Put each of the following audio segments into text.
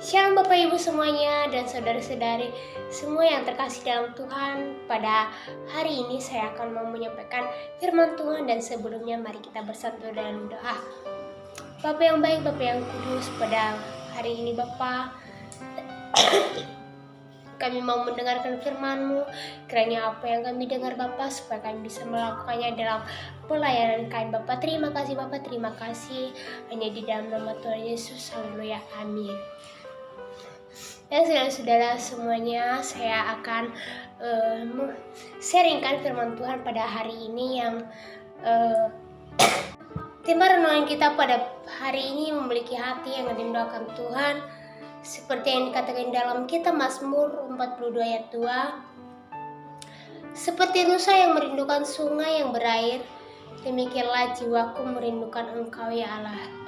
Shalom Bapak Ibu semuanya dan saudara-saudari semua yang terkasih dalam Tuhan. Pada hari ini saya akan mau menyampaikan firman Tuhan, dan sebelumnya mari kita bersatu dalam doa. Bapa yang baik, Bapa yang kudus, pada hari ini Bapa, kami mau mendengarkan firman-Mu. Kiranya apa yang kami dengar Bapa, supaya kami bisa melakukannya dalam pelayanan kami Bapa. Terima kasih Bapa, terima kasih. Hanya di dalam nama Tuhan Yesus, haleluya, amin. Dan saudara-saudara semuanya, saya akan sharingkan firman Tuhan pada hari ini yang tema renungan kita pada hari ini memiliki hati yang merindukan Tuhan. Seperti yang dikatakan dalam kitab Mazmur 42 ayat 2. Seperti rusa yang merindukan sungai yang berair, demikianlah jiwaku merindukan Engkau ya Allah.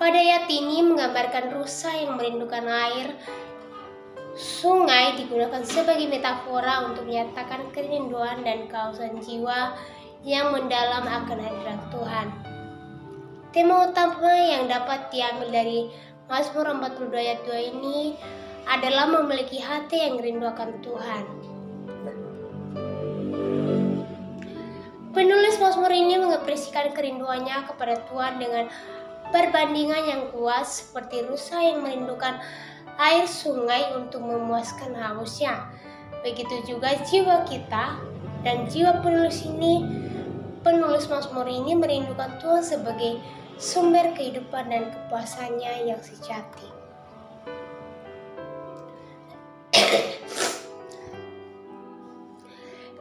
Pada ayat ini menggambarkan rusa yang merindukan air. Sungai digunakan sebagai metafora untuk menyatakan kerinduan dan kehausan jiwa yang mendalam akan hadirat Tuhan. Tema utama yang dapat diambil dari Mazmur 42 ayat 2 ini adalah memiliki hati yang rindu akan Tuhan. Penulis Mazmur ini mengekspresikan kerinduannya kepada Tuhan dengan perbandingan yang kuat, seperti rusa yang merindukan air sungai untuk memuaskan hausnya. Begitu juga jiwa kita, dan jiwa penulis Mazmur ini merindukan Tuhan sebagai sumber kehidupan dan kepuasannya yang sejati.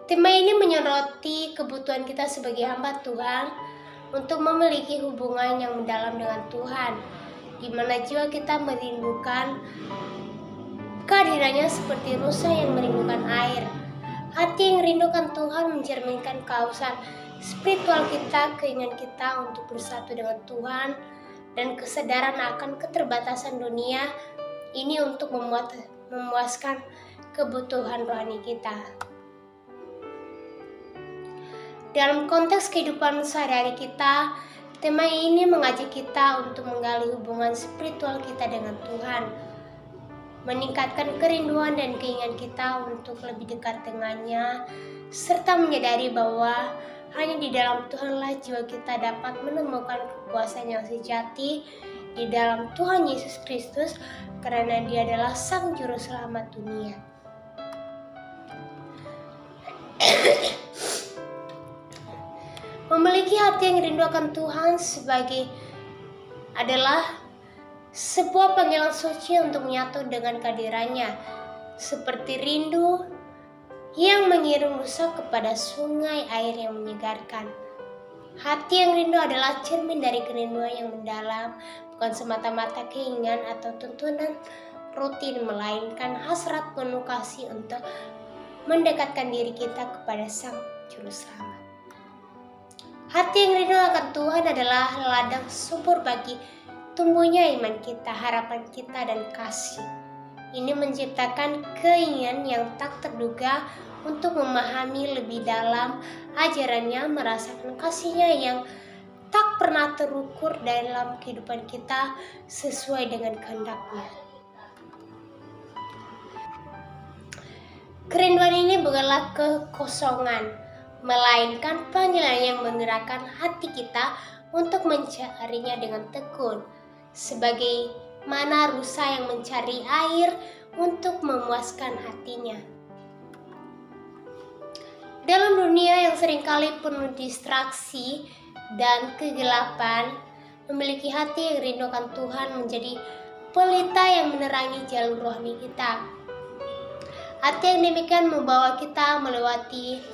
Tema ini menyoroti kebutuhan kita sebagai hamba Tuhan untuk memiliki hubungan yang mendalam dengan Tuhan, di mana jiwa kita merindukan kehadirannya seperti rusa yang merindukan air. Hati yang merindukan Tuhan mencerminkan kehausan spiritual kita, keinginan kita untuk bersatu dengan Tuhan, dan kesadaran akan keterbatasan dunia ini untuk memuaskan kebutuhan rohani kita. Dalam konteks kehidupan sehari-hari kita, tema ini mengajak kita untuk menggali hubungan spiritual kita dengan Tuhan, meningkatkan kerinduan dan keinginan kita untuk lebih dekat dengannya, serta menyadari bahwa hanya di dalam Tuhanlah jiwa kita dapat menemukan kepuasan yang sejati di dalam Tuhan Yesus Kristus, karena Dia adalah Sang Juru Selamat dunia. Memiliki hati yang rindu akan Tuhan adalah sebuah panggilan suci untuk menyatu dengan kehadirannya, seperti rindu yang mengirim rusa kepada sungai air yang menyegarkan. Hati yang rindu adalah cermin dari kerinduan yang mendalam, bukan semata-mata keinginan atau tuntunan rutin, melainkan hasrat penuh kasih untuk mendekatkan diri kita kepada Sang Juru Selamat. Hati yang rindu akan Tuhan adalah ladang subur bagi tumbuhnya iman kita, harapan kita, dan kasih. Ini menciptakan keinginan yang tak terduga untuk memahami lebih dalam ajarannya, merasakan kasihnya yang tak pernah terukur dalam kehidupan kita sesuai dengan kehendak-Nya. Kerinduan ini bukanlah kekosongan, melainkan panggilan yang menggerakkan hati kita untuk mencarinya dengan tekun, sebagaimana rusa yang mencari air untuk memuaskan hatinya. Dalam dunia yang seringkali penuh distraksi dan kegelapan, memiliki hati yang rindukan Tuhan menjadi pelita yang menerangi jalur rohani kita. Hati yang demikian membawa kita melewati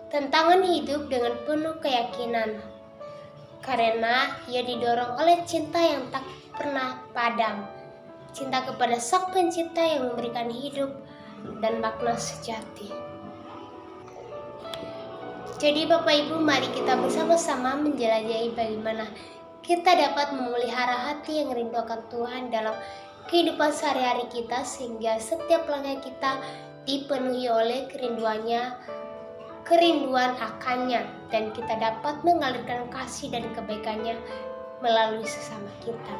tantangan hidup dengan penuh keyakinan, karena ia didorong oleh cinta yang tak pernah padam, cinta kepada Sang Pencipta yang memberikan hidup dan makna sejati. Jadi Bapak Ibu, mari kita bersama-sama menjelajahi bagaimana kita dapat memelihara hati yang rindu akan Tuhan dalam kehidupan sehari-hari kita, sehingga setiap langkah kita dipenuhi oleh kerinduan akannya, dan kita dapat mengalirkan kasih dan kebaikannya melalui sesama kita.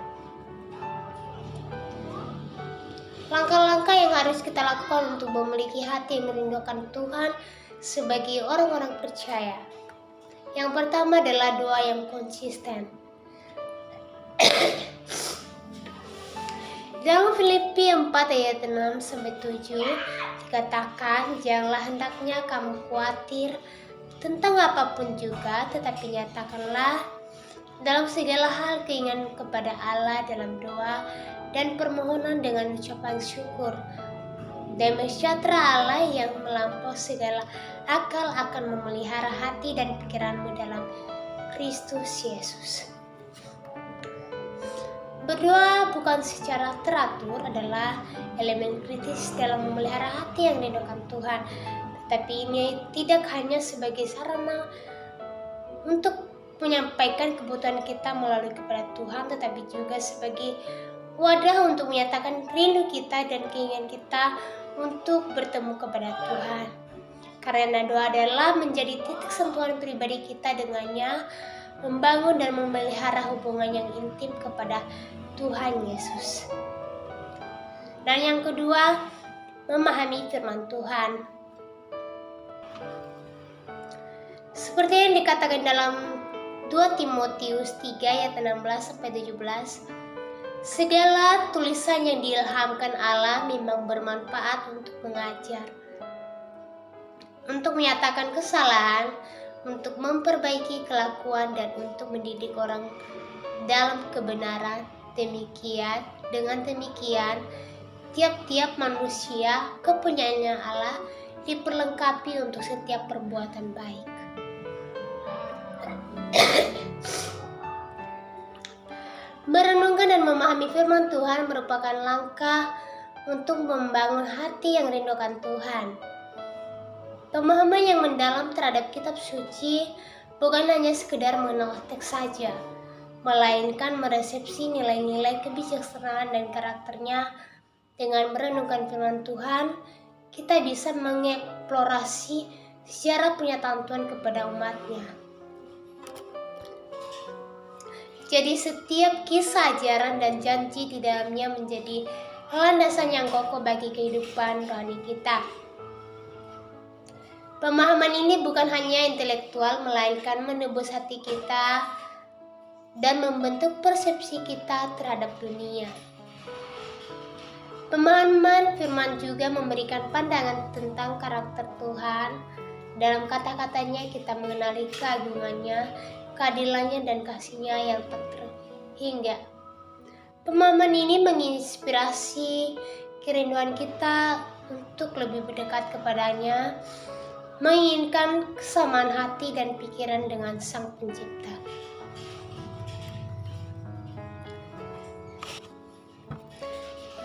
Langkah-langkah yang harus kita lakukan untuk memiliki hati yang merindukan Tuhan sebagai orang-orang percaya. Yang pertama adalah doa yang konsisten. Dalam Filipi 4 ayat 6-7 dikatakan, janganlah hendaknya kamu khawatir tentang apapun juga, tetapi nyatakanlah dalam segala hal keinginan kepada Allah dalam doa dan permohonan dengan ucapan syukur. Damai sejahtera Allah yang melampaui segala akal akan memelihara hati dan pikiranmu dalam Kristus Yesus. Berdoa bukan secara teratur adalah elemen kritis dalam memelihara hati yang dirindukan Tuhan. Tetapi ini tidak hanya sebagai sarana untuk menyampaikan kebutuhan kita melalui kepada Tuhan, tetapi juga sebagai wadah untuk menyatakan rindu kita dan keinginan kita untuk bertemu kepada Tuhan. Karena doa adalah menjadi titik sentuhan pribadi kita dengannya, membangun dan memelihara hubungan yang intim kepada Tuhan Yesus. Dan yang kedua, memahami firman Tuhan. Seperti yang dikatakan dalam 2 Timotius 3 ayat 16-17, segala tulisan yang diilhamkan Allah memang bermanfaat untuk mengajar, untuk menyatakan kesalahan, untuk memperbaiki kelakuan, dan untuk mendidik orang dalam kebenaran. Dengan demikian, tiap-tiap manusia kepunyaannya Allah diperlengkapi untuk setiap perbuatan baik. Merenungkan dan memahami firman Tuhan merupakan langkah untuk membangun hati yang rindukan Tuhan. Pemahaman yang mendalam terhadap kitab suci bukan hanya sekedar mengenal teks saja, melainkan meresepsi nilai-nilai kebijaksanaan dan karakternya. Dengan merenungkan firman Tuhan, kita bisa mengeksplorasi sejarah pernyataan Tuhan kepada umatnya. Jadi setiap kisah, ajaran, dan janji di dalamnya menjadi landasan yang kokoh bagi kehidupan rohani kita. Pemahaman ini bukan hanya intelektual, melainkan menebus hati kita dan membentuk persepsi kita terhadap dunia. Pemahaman firman juga memberikan pandangan tentang karakter Tuhan. Dalam kata-katanya kita mengenali keagungannya, keadilannya, dan kasihnya yang tak terhingga. Pemahaman ini menginspirasi kerinduan kita untuk lebih berdekat kepadanya, menginginkan kesamaan hati dan pikiran dengan Sang Pencipta.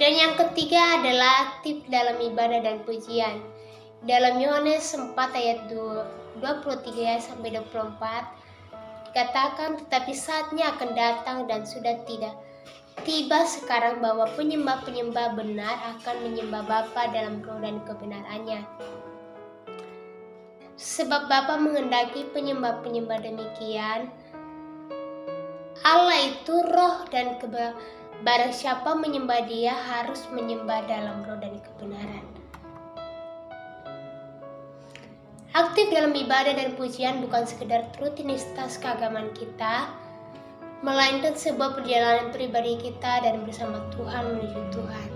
Dan yang ketiga adalah aktif dalam ibadah dan pujian. Dalam Yohanes 4 ayat 23-24 dikatakan, tetapi saatnya akan datang dan sudah tidak tiba sekarang bahwa penyembah-penyembah benar akan menyembah Bapa dalam roh dan kebenarannya. Sebab Bapa menghendaki penyembah-penyembah demikian. Allah itu roh, dan barang siapa menyembah Dia harus menyembah dalam roh dan kebenaran. Aktif dalam ibadah dan pujian bukan sekedar rutinitas keagamaan kita, melainkan sebuah perjalanan pribadi kita dan bersama Tuhan menuju Tuhan.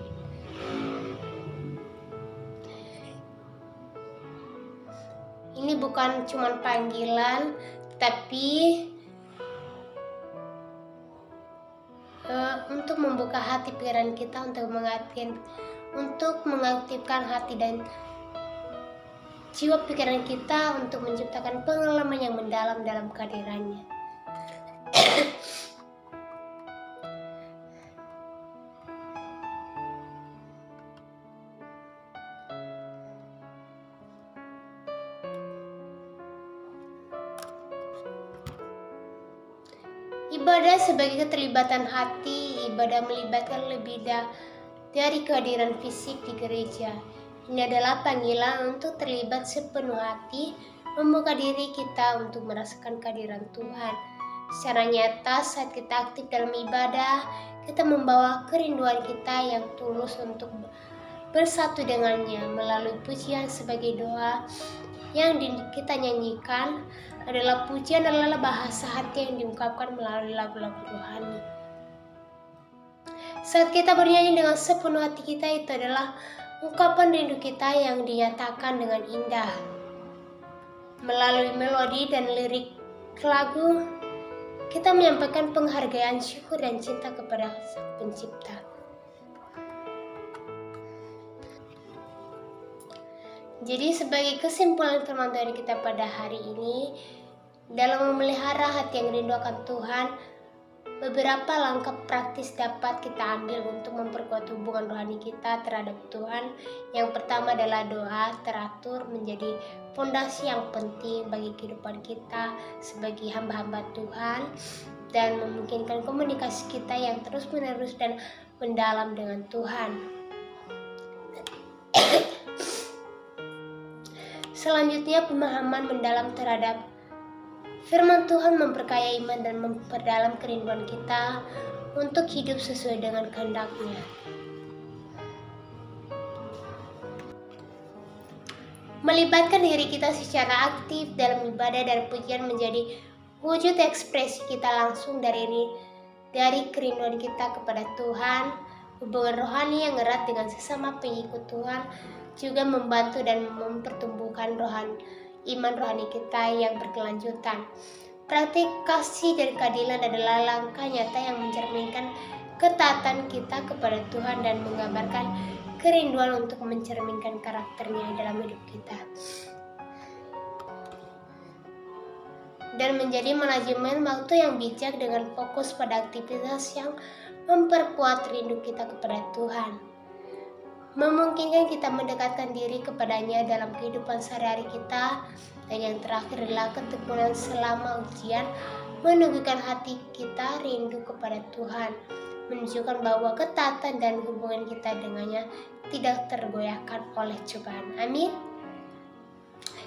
Ini bukan cuma panggilan, tapi untuk membuka hati pikiran kita untuk mengaktifkan hati dan jiwa pikiran kita untuk menciptakan pengalaman yang mendalam dalam kehadirannya. Ibadah sebagai keterlibatan hati. Ibadah melibatkan lebih dari kehadiran fisik di gereja. Ini adalah panggilan untuk terlibat sepenuh hati, membuka diri kita untuk merasakan kehadiran Tuhan Secara nyata saat kita aktif dalam ibadah, kita membawa kerinduan kita yang tulus untuk bersatu dengannya melalui pujian sebagai doa yang kita nyanyikan adalah bahasa hati yang diungkapkan melalui lagu-lagu rohani. Saat kita bernyanyi dengan sepenuh hati kita, itu adalah ungkapan rindu kita yang dinyatakan dengan indah. Melalui melodi dan lirik lagu, kita menyampaikan penghargaan, syukur, dan cinta kepada Sang Pencipta. Jadi sebagai kesimpulan firman Tuhan kita pada hari ini, dalam memelihara hati yang rindu akan Tuhan, beberapa langkah praktis dapat kita ambil untuk memperkuat hubungan rohani kita terhadap Tuhan. Yang pertama adalah doa teratur menjadi fondasi yang penting bagi kehidupan kita sebagai hamba-hamba Tuhan dan memungkinkan komunikasi kita yang terus-menerus dan mendalam dengan Tuhan. Selanjutnya, pemahaman mendalam terhadap firman Tuhan memperkaya iman dan memperdalam kerinduan kita untuk hidup sesuai dengan kehendak-Nya. Melibatkan diri kita secara aktif dalam ibadah dan pujian menjadi wujud ekspresi kita langsung dari kerinduan kita kepada Tuhan. Hubungan rohani yang erat dengan sesama pengikut Tuhan juga membantu dan mempertumbuhkan iman rohani kita yang berkelanjutan. Praktik kasih dan keadilan adalah langkah nyata yang mencerminkan ketaatan kita kepada Tuhan dan menggambarkan kerinduan untuk mencerminkan karakternya dalam hidup kita. Dan menjadi manajemen waktu yang bijak dengan fokus pada aktivitas yang memperkuat rindu kita kepada Tuhan. Memungkinkan kita mendekatkan diri kepadanya dalam kehidupan sehari-hari kita. Dan yang terakhir adalah ketekunan selama ujian, menunjukkan hati kita rindu kepada Tuhan, menunjukkan bahwa ketaatan dan hubungan kita dengannya tidak tergoyahkan oleh cobaan. Amin.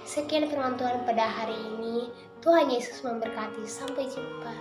Sekian firman Tuhan pada hari ini. Tuhan Yesus memberkati. Sampai jumpa.